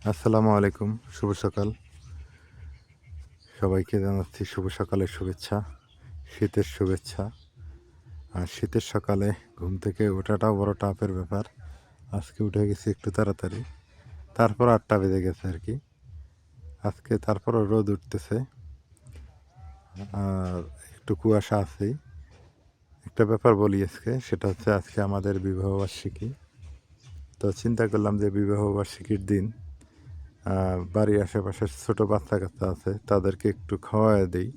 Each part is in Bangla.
আসসালামু আলাইকুম, শুভ সকাল। সবাইকে জানাচ্ছি শুভ সকালের শুভেচ্ছা, শীতের শুভেচ্ছা। আর শীতের সকালে ঘুম থেকে ওঠাটাও বড় টাফের ব্যাপার। আজকে উঠে গেছি একটু তাড়াতাড়ি, তারপর 8টা বেজে গেছে আর কি। আজকে তারপরও রোদ উঠতেছে আর একটু কুয়াশা আছেই। একটা ব্যাপার বলি আজকে, সেটা হচ্ছে আজকে আমাদের বিবাহবার্ষিকী। তো চিন্তা করলাম যে বিবাহবার্ষিকীর দিন বাড়ির আশেপাশে ছোটো বাচ্চা কাচ্চা আছে, তাদেরকে একটু খাওয়াই দিই।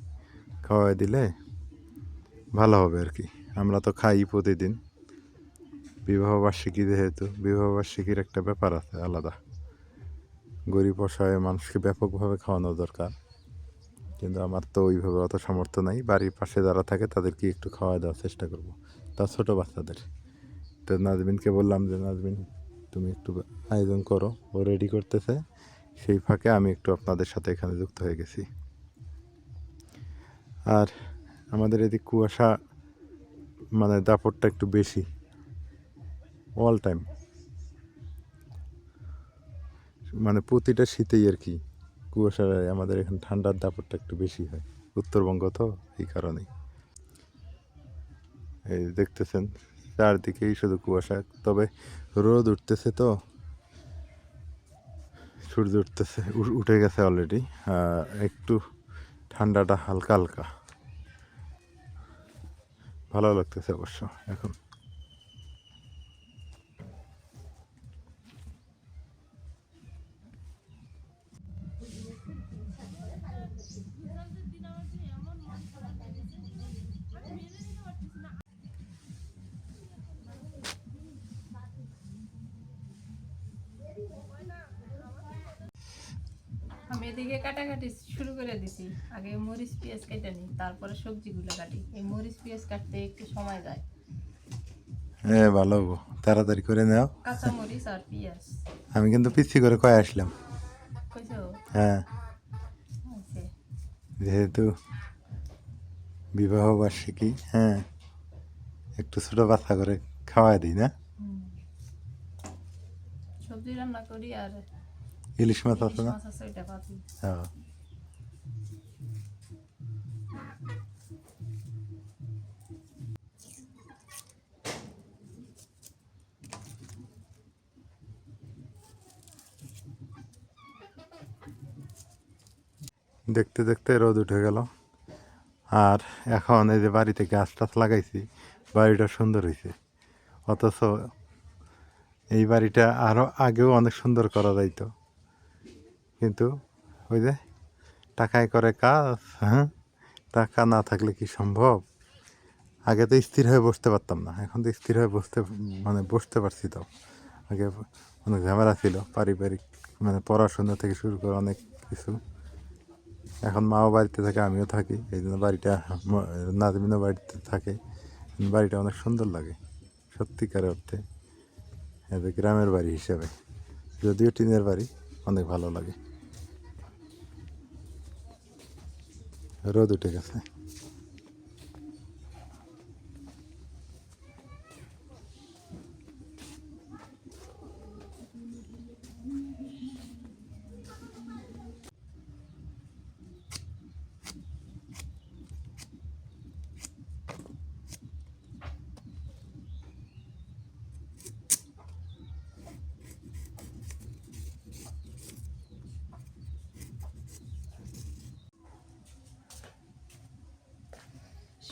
খাওয়াই দিলে ভালো হবে আর কি। আমরা তো খাই প্রতিদিন। বিবাহবার্ষিকী যেহেতু, বিবাহবার্ষিকীর একটা ব্যাপার আছে আলাদা। গরিব অসহায় মানুষকে ব্যাপকভাবে খাওয়ানো দরকার, কিন্তু আমার তো ওইভাবে অত সামর্থ্য নাই। বাড়ির পাশে যারা থাকে তাদেরকে একটু খাওয়া দেওয়ার চেষ্টা করব, তা ছোটো বাচ্চাদের। তো নাজমিনকে বললাম যে নাজমিন, তুমি একটু আয়োজন করো, ও রেডি করতেছে। সেই ফাঁকে আমি একটু আপনাদের সাথে এখানে যুক্ত হয়ে গেছি। আর আমাদের এদিকে কুয়াশা মানে দাপটটা একটু বেশি, অল টাইম, মানে প্রতিটা শীতেই আর কি কুয়াশা। আমাদের এখানে ঠান্ডার দাপটটা একটু বেশি হয়, উত্তরবঙ্গ তো, এই কারণেই। এই দেখতেছেন চারদিকেই শুধু কুয়াশা, তবে রোদ উঠতেছে তো, সূর্য উঠতেছে, উঠে গেছে অলরেডি। একটু ঠান্ডাটা হালকা হালকা ভালো লাগতেছে অবশ্য এখন। আমি এদিকে কাটাকাটি শুরু করে দিছি। আগে মরিচ পেঁয়াজ কেটে নিই, তারপরে সবজিগুলো কাটি। এই মরিচ পেঁয়াজ কাটতে একটু সময় যায়। হ্যাঁ, ভালো হবো, তাড়াতাড়ি করে নাও। কাঁচা মরিচ আর পেঁয়াজ। আমি কিন্তু পিচ্ছি করে কয়ে আসলাম। কইছো? হ্যাঁ, আচ্ছা। যেহেতু বিবাহ বার্ষিকী, হ্যাঁ, একটু ছোটো বাচ্চা করে খাওয়াই দিই না। সবজি রান্না করি আর ইলিশ মাছ আছে ইলিশ না? মাছ আছে, ওইটা পাতি। হ্যাঁ, দেখতে দেখতে রোদ উঠে গেল। আর এখন এই যে বাড়িতে গাছ টাছ লাগাইছি, বাড়িটা সুন্দর হয়েছে। অথচ এই বাড়িটা আরও আগেও অনেক সুন্দর করা যাইতো, কিন্তু ওই যে টাকায় করে কাজ। হ্যাঁ, টাকা না থাকলে কি সম্ভব? আগে তো স্থির হয়ে বসতে পারতাম না, এখন তো স্থির হয়ে বসতে পারছি। তো আগে অনেক ঝামেলা ছিল পারিবারিক, মানে পড়াশোনা থেকে শুরু করে অনেক কিছু। এখন মাও বাড়িতে থাকে, আমিও থাকি, এই জন্য বাড়িটা, নাজমিনও বাড়িতে থাকে। বাড়িটা অনেক সুন্দর লাগে সত্যিকার অর্থে, এদের গ্রামের বাড়ি হিসাবে। যদিও টিনের বাড়ি, অনেক ভালো লাগে। রোদ উঠে গেছে।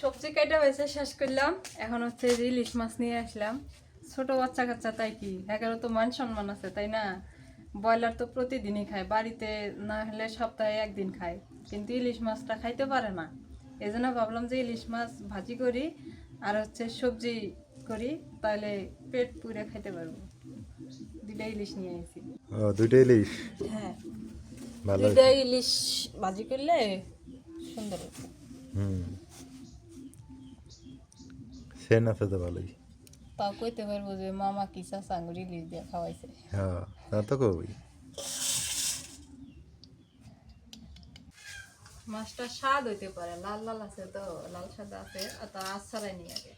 সবজি কাটা হয়েছে, শেষ করলাম। এখন হচ্ছে যে ইলিশ মাছ নিয়ে আসলাম। ছোট বাচ্চা কাচ্চা, তাই কি এগারো তো মান সম্মান আছে, তাই না? ব্রয়লার তো প্রতিদিনই খায়, বাড়িতে না হলে সপ্তাহে একদিন খায়, কিন্তু ইলিশ মাছটা খাইতে পারে না। এই জন্য ভাবলাম যে ইলিশ মাছ ভাজি করি আর হচ্ছে সবজি করি, তাহলে পেট পুরে খাইতে পারবো। দুইটা ইলিশ নিয়ে এসেছি। ও, দুইটা ইলিশ, হ্যাঁ, ভালো দুইটা হয়েছে। ইলিশ ভাজি করলে সুন্দর হবে। হুম, সেন আছে তো ভালোই। তাও কইতে পারবো যে মামা কি চাচা আঙুর ইলিশ দিয়ে খাওয়াইছে। হ্যাঁ, তা তো কই। মাছটা স্বাদ হইতে পারে, লাল লাল আছে তো, লাল সাদা আছে, আর তা আজ ছাড়াই নিয়ে আগে।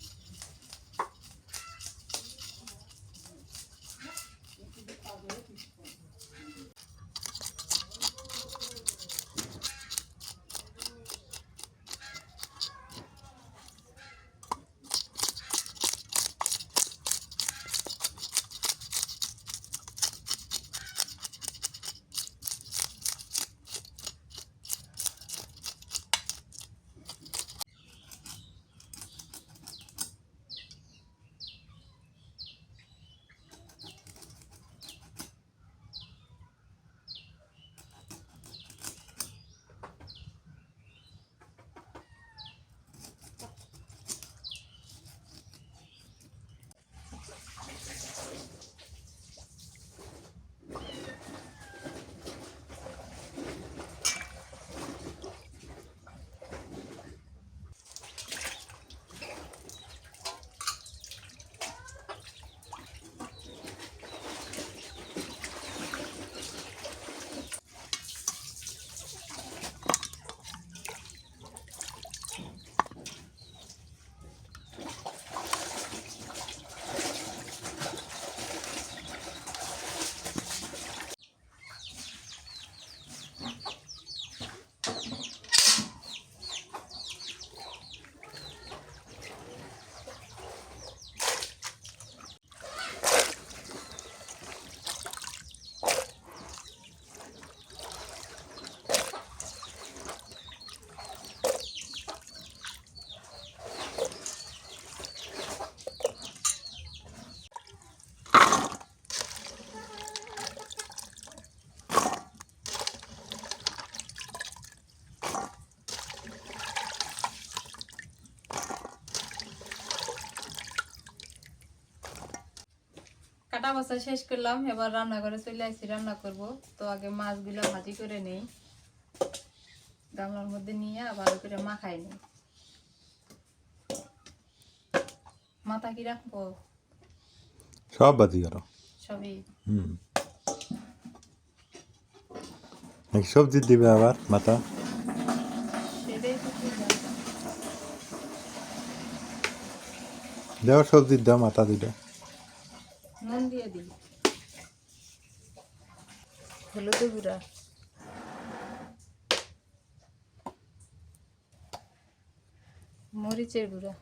কাটা বাছা শেষ করলাম, এবার রান্না করে চলে আসছি, রান্না করব। তো আগে মাছগুলো ভাজি করে নেই, গামলার মধ্যে নিয়ে ভালো করে মাখাই নিই। মাথা কি রাখবো? সব বাজি করো। সবই নাকি সবজি দিবে আবার মাথা? সেটাই তো বুঝলাম। দেও সবজির দাও মাথা দুইটা। নুন দিয়ে দিই, হলুদ গুঁড়া, মরিচের গুঁড়া,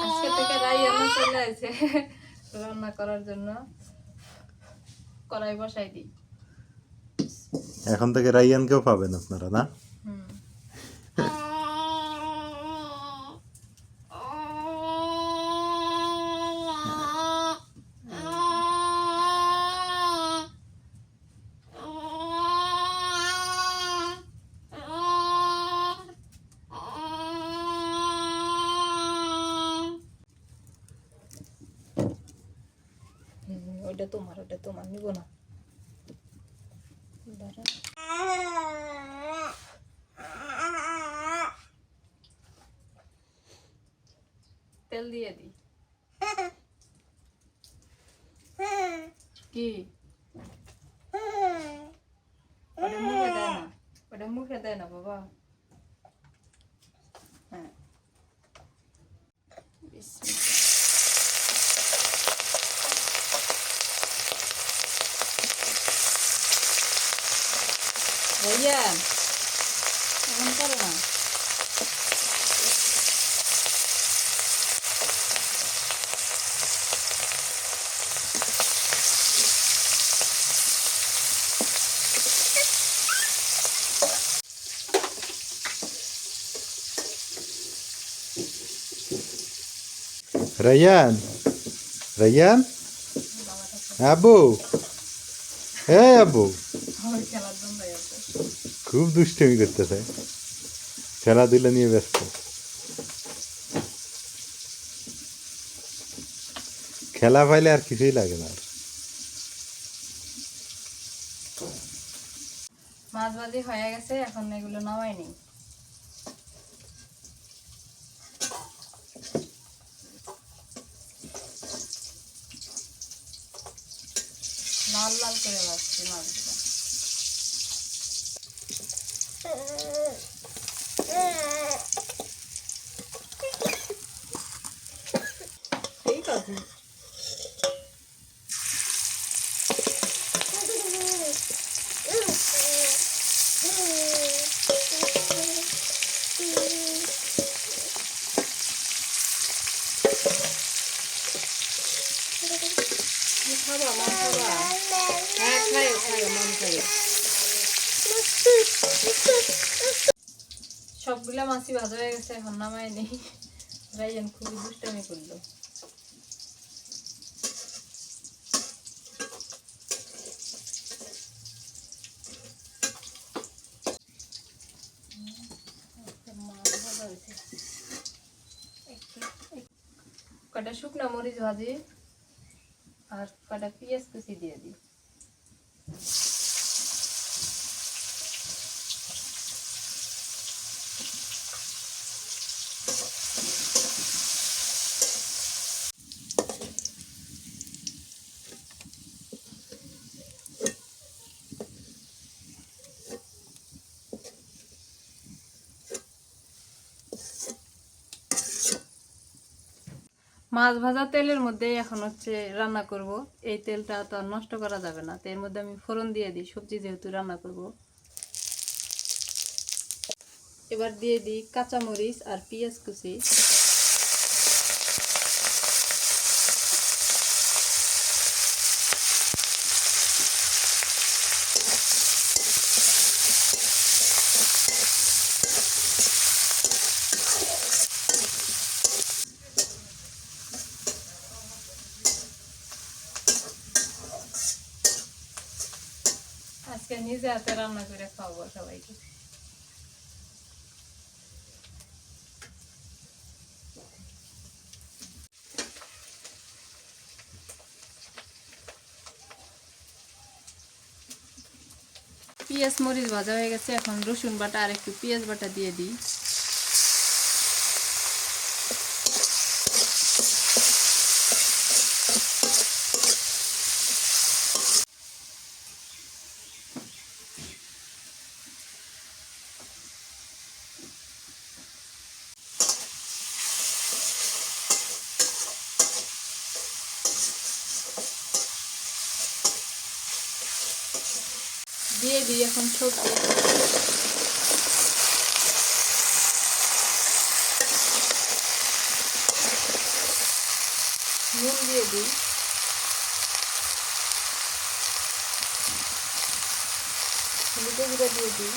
আজকে থেকে রাইয়ানো চলে আসে রান্না করার জন্য। কড়াই বসাই দিই। এখন থেকে রাইয়ানকেও পাবেন আপনারা, না? হুম, ওটা তোমার নিব না। দাঁড়া। তেল দিয়ে দিই। কি ওটা মুখে দেয় না, ওটা মুখে দেয় না বাবা। হ্যাঁ, বিসমিল্লাহ। ভাইয়া এমন করো না। রাইয়ান, রাইয়ান, আবু, আবু আমার খেলার জন্য আছে। খুব দুষ্টুমি করতেছে, খেলাধুলা নিয়ে ব্যস্ত। খেলা পাইলে আর কিছুই লাগে না। মাছ ভাজি হয়ে গেছে, এখন এগুলো নামাই নিই। লাল লাল করে ভাজছি মাছগুলো। ঠিক আছে। খাবা মন খাবা? হ্যাঁ খাই খাই মন খাই। সবগুলা মাছই ভাজা হয়ে গেছে, এখন নামাই নেই। রাইয়ান খুবই দুষ্টামি করলো। মাছ ভাজা হয়েছে। কটা শুকনা মরিচ ভাজি আর কটা পেঁয়াজ কুচি দিয়ে দিই। মাছ ভাজা তেলের মধ্যে এখন হচ্ছে রান্না করব। এই তেলটা তো আর নষ্ট করা যাবে না, তো এর মধ্যে আমি ফোড়ন দিয়ে দিই, সবজি যেহেতু রান্না করব। এবার দিয়ে দিই কাঁচামরিচ আর পেঁয়াজ কুচি। আজকে নিজে হাতে রান্না করে খাওয়াবো সবাইকে। পেঁয়াজ মরিচ ভাজা হয়ে গেছে, এখন রসুন বাটা আর একটু পেঁয়াজ বাটা দিয়ে দিই। দিয়ে দিই এখন সবজি। নুন দিয়ে দিই, হলুদের গুঁড়া দিয়ে দিই,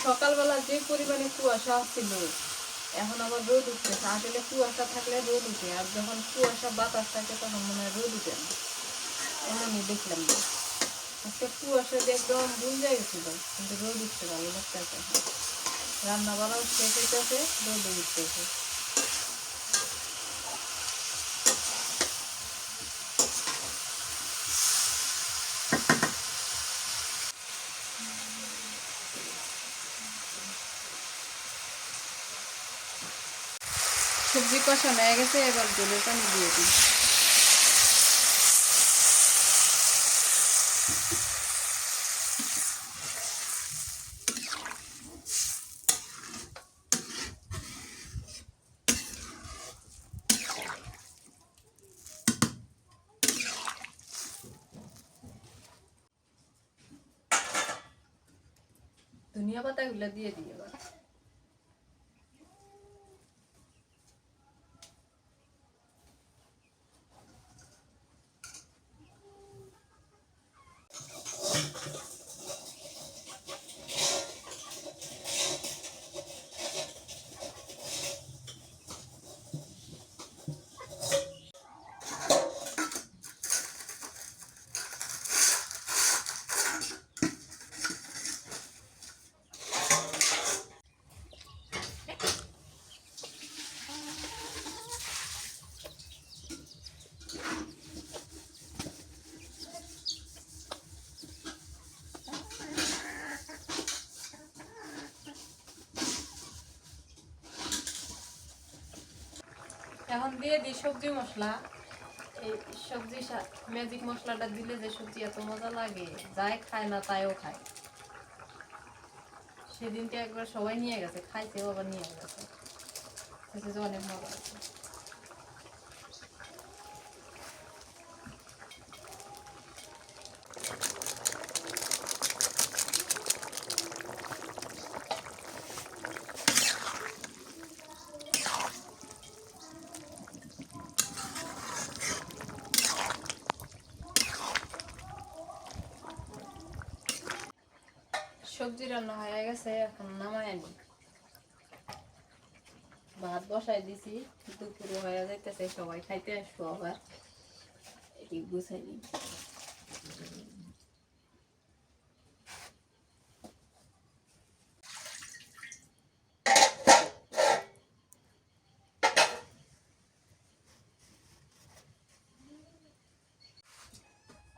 সকালবেলা যে পরিমাণে কুয়াশা ছিল এখন আবার রোদ উঠতেছে। আসলে কুয়াশা থাকলে রোদ উঠে, আর যখন কুয়াশা বাতাস থাকে তখন মনে হয় রোদ উঠে না, এমনই দেখলাম। আজকে কুয়াশা দিয়ে একদম বুঝে গেছিল, কিন্তু রোদ উঠতে ভালো লাগতেছে। রান্না বান্নাও শেষ হইতেছে, রোদ উঠতেছে। সবজি কষানো হয়ে গেছে, এবার জলের পানি দিয়ে দিই। ধনিয়া পাতাগুলো দিয়ে দিই এবার। এখন দিয়ে দিই সবজি মশলা। এই সবজি ম্যাজিক মশলাটা দিলে যে সবজি এত মজা লাগে, যাই খায় না তাইও খায়। সেদিনকে একবার সবাই নিয়ে গেছে, খাইছেও আবার নিয়ে গেছে, যে অনেক মজা আছে। সবজি রান্না হয়ে গেছে, এখন নামাই আনি। ভাত বসাই দিছি, দুপুরে হয়ে যাইতেছে, সবাই খাইতে আসবো। আবার এটি গুছাই নিই।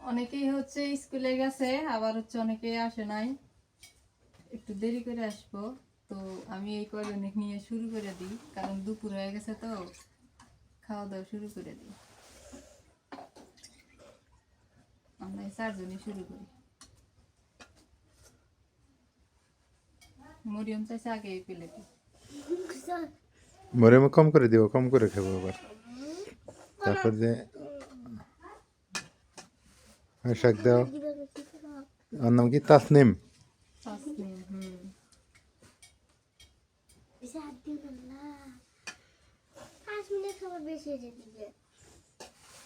অনেকেই হচ্ছে স্কুলে গেছে, আবার হচ্ছে অনেকেই আসে নাই, একটু দেরি করে আসবো। তো আমি এই কয়জন নিয়ে শুরু করে দিই, কারণ দুপুর হয়ে গেছে, তো খাওয়া দাওয়া শুরু করে দিই। আমরা এই চারজনই শুরু করি। মরিয়ম চাইছে আগে এই প্লেটে। মরিয়ম কম করে দিব, কম করে খাবো আবার। তারপর যে শাক দাও। ওর নাম কি? তাসনিম। তাসনিম।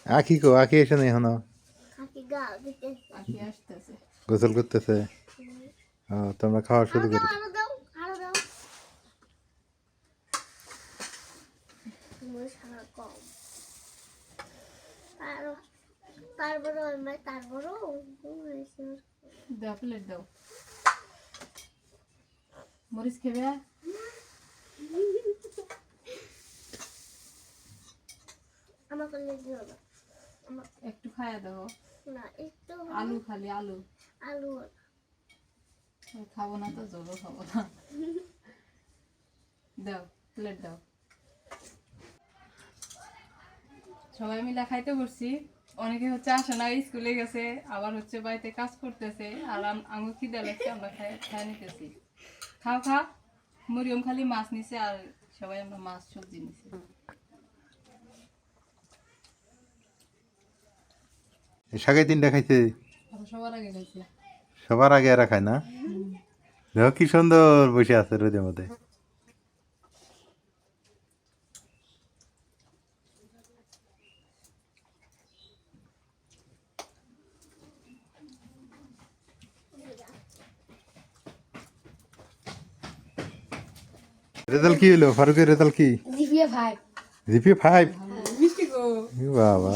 আখি কো আখি এসে নেই এখনো আখি আসতেছে। গোসল করতেছে। তোমরা খাওয়া শুরু করে দাও প্লেট দাও। মরিচ খেবে? একটু খায়া দাও। আলু খালি আলু খাবো না তো জলও খাবো না। দাও প্লেট দাও। সবাই মিলে খাইতে বসছি। অনেকে হচ্ছে আসে না, স্কুলে গেছে, আবার হচ্ছে বাড়িতে কাজ করতেছে, আর আঙুর খিদে লাগছে, আমরা খাই নিতেছি। খাও খাও। মরিয়ম খালি মাছ নিছে আর সবাই আমরা মাছ সবজি নিছি। শাকে 3টা খাইছে। সবার আগে খাইছে। সবার আগে এরা খায় না? দেখো কি সুন্দর বসে আছে রোদের মধ্যে। রেজাল্ট কি হলো ফারুকের? রেজাল্ট কি? জিপিএ 5। মিষ্টি গো। বাবা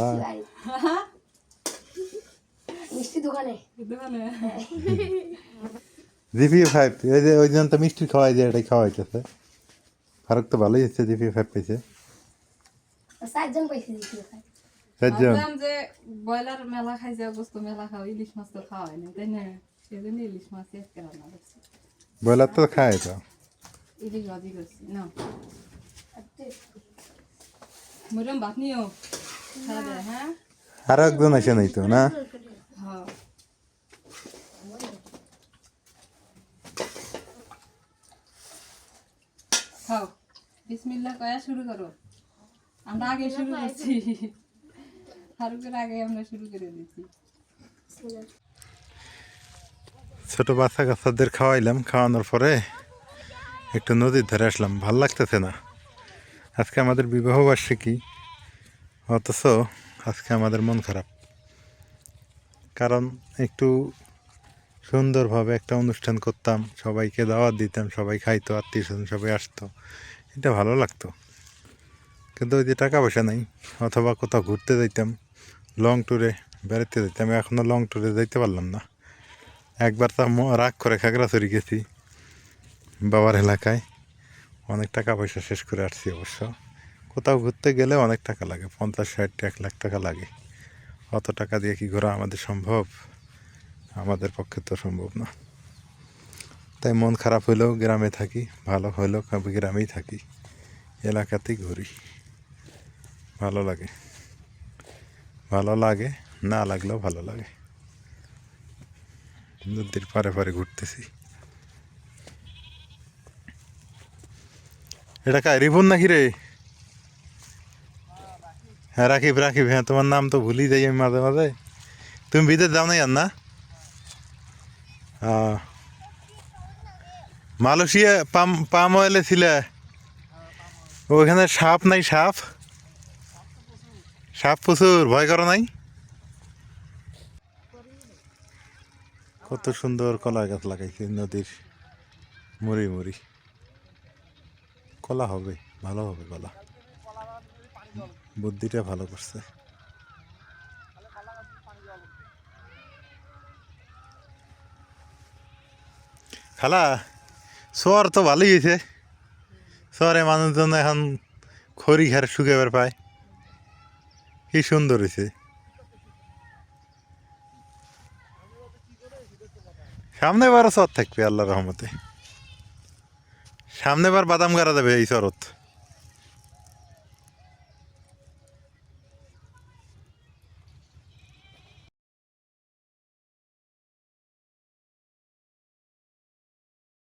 দোকানে জিপিএ 5। ওই যে ওই দিন তো মিষ্টি খাওয়াই যায়, এটাই খাওয়াইতেছে। ফারুক তো ভালোই হচ্ছে, জিপিএ 5 পেয়েছে। 4জন পাইছে জিপিএ 5। 4জন। ভাবলাম যে ব্রয়লার মেলা খাইছে, গোস্ত মেলা খাও, ইলিশ মাছ তো খাওয়া হয়নি, তাই না? সেজন্য ইলিশ মাছ আজকে রান্না করছি। ব্রয়লার তো খায় তো। ইলিশ ভাজি করছি না। মরিয়ম ভাত নিও খাওয়া যায়। হ্যাঁ আরো একজন আসে নাই তো না? হ্যাঁ। খাও, বিসমিল্লাহ কয়া শুরু করো। আমরা আগে শুরু করছি, ফারুকের আগে আমরা শুরু করে দিচ্ছি। ছোট বাচ্চা কাচ্চাদের খাওয়াইলাম, খাওয়ানোর পরে একটু নদীর ধারে আসলাম। ভাল লাগতেছে না। আজকে আমাদের বিবাহ বার্ষিকী, অথচ আজকে আমাদের মন খারাপ। কারণ একটু সুন্দরভাবে একটা অনুষ্ঠান করতাম, সবাইকে দাওয়াত দিতাম, সবাই খাইতো, আত্মীয়স্বজন সবাই আসতো, এটা ভালো লাগতো। কিন্তু ওই যে টাকা পয়সা নাই, অথবা কোথাও ঘুরতে যাইতাম, লং ট্যুরে বেড়াতে যাইতাম, এখনও লং ট্যুরে যাইতে পারলাম না। একবার তা রাগ করে খাগড়াছড়ি গেছি বাবার এলাকায়, অনেক টাকা পয়সা শেষ করে আসছি। অবশ্য কোথাও ঘুরতে গেলে অনেক টাকা লাগে, 50, 60, 1 লাখ টাকা লাগে। অত টাকা দিয়ে কি ঘোরা আমাদের সম্ভব? আমাদের পক্ষে তো সম্ভব না। তাই মন খারাপ হইলেও গ্রামে থাকি, ভালো হইলেও গ্রামেই থাকি, এলাকাতেই ঘুরি। ভালো লাগে, ভালো লাগে, না লাগলেও ভালো লাগে। নদীর পারে পারে ঘুরতেছি। এটা কায় রিপন নাকি রে? হ্যাঁ রাকিব, রাকিব। হ্যাঁ তোমার নাম তো ভুলি যাই আমি মাঝে মাঝে। তুমি বিদেশ যাও নাই আর না? মালয়েশিয়া পাম অয়েলে ছিলে? ওইখানে সাপ নাই? সাপ সাপ প্রচুর, ভয় করো নাই? কত সুন্দর কলা গাছ লাগাইছে নদীর মুড়ি মুড়ি। কলা হবে, ভালো হবে কলা, বুদ্ধিটা ভালো করছে। খালা শহর তো ভালোই হয়েছে। শহরে মানুষজন এখন খড়ি ঘাড় শুকাবার পায়, কি সুন্দর হয়েছে। সামনে বারও চর থাকবে আল্লাহর রহমতে, সামনে বার বাদাম গাড়া যাবে এই চরত।